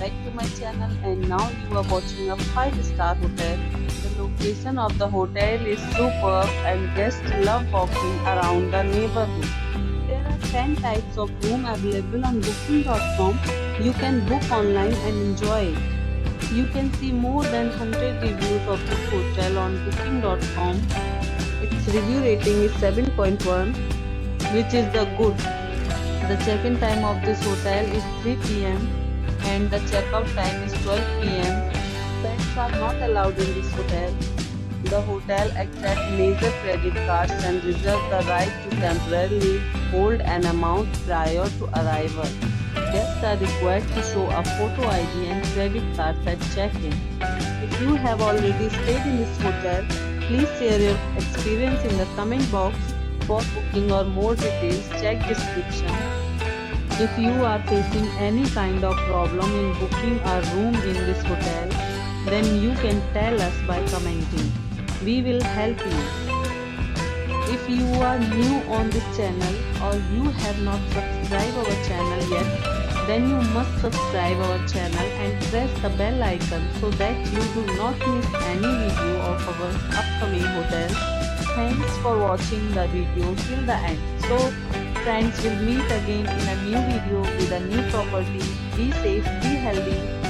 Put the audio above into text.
back to my channel, and now you are watching a 5-star hotel. The location of the hotel is superb and guests love walking around the neighborhood. There are 10 types of room available on booking.com. You can book online and enjoy it. You can see more than 100 reviews of this hotel on booking.com. Its review rating is 7.1, which is the good. The check-in time of this hotel is 3 p.m. and the checkout time is 12 p.m. Pets are not allowed in this hotel. The hotel accepts major credit cards and reserves the right to temporarily hold an amount prior to arrival. Guests are required to show a photo ID and credit cards at check-in. If you have already stayed in this hotel, please share your experience in the comment box. For booking or more details, check description. If you are facing any kind of problem in booking a room in this hotel, then you can tell us by commenting. We will help you. If you are new on this channel or you have not subscribed our channel yet, then you must subscribe our channel and press the bell icon so that you do not miss any video of our upcoming hotel. Thanks for watching the video till the end. So friends, will meet again in a new video with a new property. Be safe, be healthy.